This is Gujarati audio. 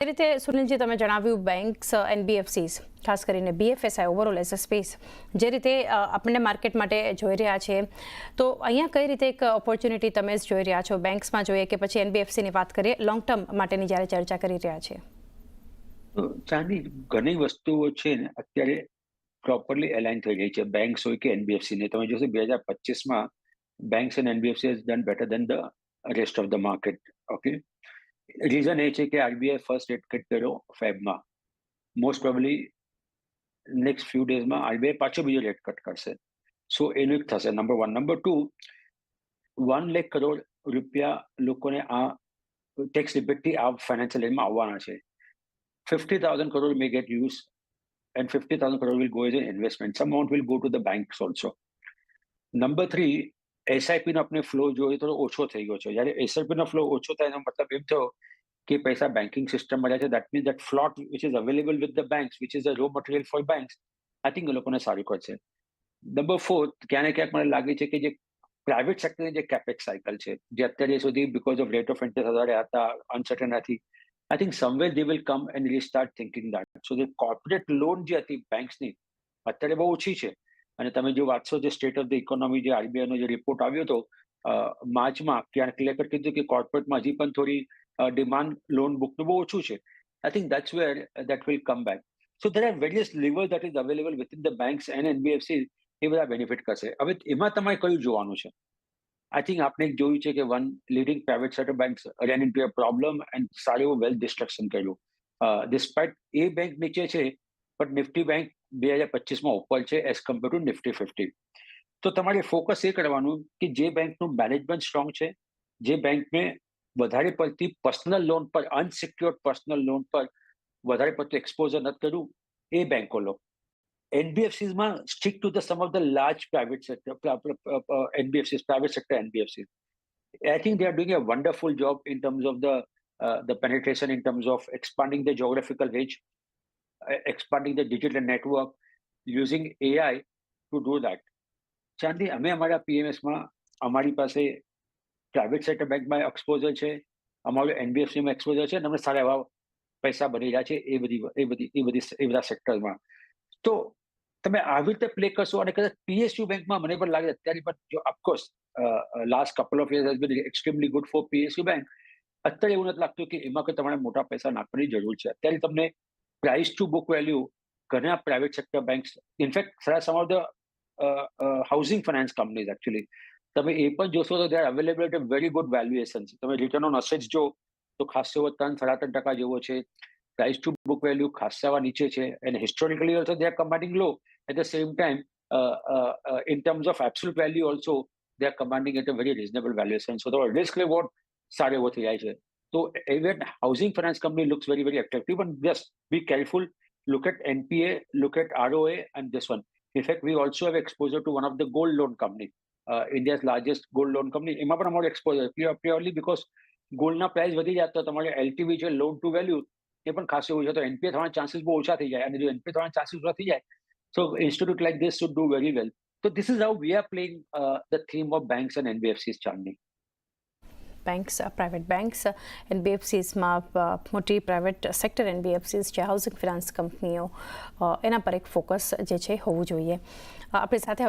એ રીતે સુનિલજી તમે જણાવ્યું બેંક્સ એનબીએફસીસ ખાસ કરીને બીએફએસઆઈ ઓવરઓલ એઝ અ સ્પેસ જે રીતે આપણને માર્કેટ માટે જોઈ રહ્યા છે, તો અહીંયા કઈ રીતે એક ઓપોર્ચ્યુનિટી તમે જોઈ રહ્યા છો બેંક્સમાં જોઈએ કે પછી એનબીએફસીની વાત કરીએ લોંગ ટર્મ માટેની જ્યારે ચર્ચા કરી રહ્યા છીએ? તો ચાંદી ઘણી વસ્તુઓ છે ને અત્યારે પ્રોપરલી એલાઇન થઈ ગઈ છે, બેંક્સ હોય કે એનબીએફસી ને. તમે જોશો 2025માં banks and NBFC has done better than the rest of the market. Okay, reason એ છે કે આરબીઆઈ ફર્સ્ટ રેટ કટ કર્યો ફેબમાં. મોસ્ટ પ્રોબેબલી નેક્સ્ટ ફ્યુ ડેઝમાં આરબીઆઈ પાછો બીજો રેટ કટ કરશે. સો એનું એક થશે નંબર 1. નંબર 2, 1 લાખ કરોડ રૂપિયા લોકોને આ ટેક્સ રિબેટથી આ ફાઇનાન્શિયલ યરમાં આવવાના છે. 50,000 crore may get used and 50,000 crore will go as an investment. Some amount will go to the banks also. Number 3, SIP નો આપણે ફ્લો જોઈએ થોડો ઓછો થઈ ગયો છે. જ્યારે એસઆઈપી નો ફ્લો ઓછો થાય એનો મતલબ એમ થયો કે પૈસા બેન્કિંગ સિસ્ટમ મળ્યા છે. That means that float which is available with the banks which is a raw material for banks, I think એ લોકોને સારું કરશે. નંબર 4, ક્યાં ને ક્યાંક મને લાગે છે કે જે પ્રાઇવેટ સેક્ટરની જે કેપેક્સ સાયકલ છે જે અત્યારે સુધી because off rate of interest વધારે હતા, અનસર્ટન હતી, I think somewhere they will come and restart thinking that. So the corporate loan જે હતી બેંક્સની અત્યારે બહુ ઓછી છે. અને તમે જો વાંચશો જે સ્ટેટ ઓફ ધ ઇકોનોમી જે આરબીઆઈ નો જે રિપોર્ટ આવ્યો હતો માર્ચમાં, ત્યાં ક્લિયર કીધું કે કોર્પોરેટમાં હજી પણ થોડી ડિમાન્ડ લોન બુકનું બહુ ઓછું છે. I think that's where that will come back. So there are various lever that is available within the banks and NBFC. એ બધા બેનિફિટ કરશે. હવે એમાં તમારે કયું જોવાનું છે? I think આપણે જોયું છે કે one leading private sector banks ran into a problem and સારું એવું વેલ્થ ડિસ્ટ્રક્શન કર્યું. ડિસ્પાઇટ એ બેંક નીચે છે બટ નિફ્ટી બેંક 2025માં ઉપર છે એઝ કમ્પેર ટુ નિફ્ટી 50. તો તમારે ફોકસ એ કરવાનું કે જે બેંકનું મેનેજમેન્ટ સ્ટ્રોંગ છે, જે બેંકને વધારે પડતી પર્સનલ લોન પર, અનસિક્યોર્ડ પર્સનલ લોન પર વધારે પડતું એક્સપોઝર નથી કર્યું, એ બેંકો લો. NBFCs stick to some of the large private sector NBFCs, private sector NBFCs. I think they are doing a wonderful job in terms of the penetration, in terms of expanding the geographical reach, expanding the digital network, using AI to do that. ચાંદી, અમે અમારા પીએમએસમાં અમારી પાસે પ્રાઇવેટ સેક્ટર બેંકમાં એક્સપોઝર છે, અમારું એનબીએફસીમાં એક્સપોઝર છે, અને અમે સારા એવા પૈસા બની રહ્યા છે એ બધા સેક્ટરમાં. તો તમે આવી રીતે પ્લે કરશો અને કદાચ પીએસયુ બેંકમાં મને પણ લાગે અત્યારે પણ જો of course last couple of years has been extremely good for PSU bank. અત્યારે એવું નથી લાગતું કે એમાં કોઈ તમારે મોટા પૈસા નાખવાની જરૂર છે. અત્યારે તમને પ્રાઇસ ટુ બુક વેલ્યુ ઘણા private sector banks, in fact some of the housing finance companies actually તમે એ પણ જોશો તો they are available at a very good valuation. તમે રિટર્ન ઓન અસેટ્સ જો તો ખાસ એવો 3-3.5% જેવો છે. પ્રાઇસ ટુ બુક વેલ્યુ ખાસા એવા નીચે છે, અને historically also they are commanding low. At the same time, in terms of absolute value also, they are commanding at a very reasonable valuation. So the risk reward સારો એવો થઈ જાય છે. તો even housing finance company looks very, very attractive. And just be careful. Look at NPA, look at ROA, and this one. In fact, we also have exposure to one of the gold loan company, India's largest gold loan company. એમાં પણ અમારું exposure purely because ગોલ્ડના પ્રાઇસ વધી જાય તો તમારે LTV છે, લોન ટુ વેલ્યુ, એ પણ ખાસું એવું છે. તો એનપીએ થવાના ચાન્સીસ બહુ ઓછા થઈ જાય, અને જો એનપીએ થવાના ચાન્સીસ ઓછા થઈ જાય, so institute like this should do very well. So this is how we are playing the theme of banks and NBFCs, Chandni. Banks, private banks, એનબીએફસીસમાં મોટી પ્રાઇવેટ સેક્ટર એનબીએફસીસ છે, હાઉસિંગ ફિનાન્સ કંપનીઓ, એના પર એક ફોકસ જે છે હોવું જોઈએ. આપણી સાથે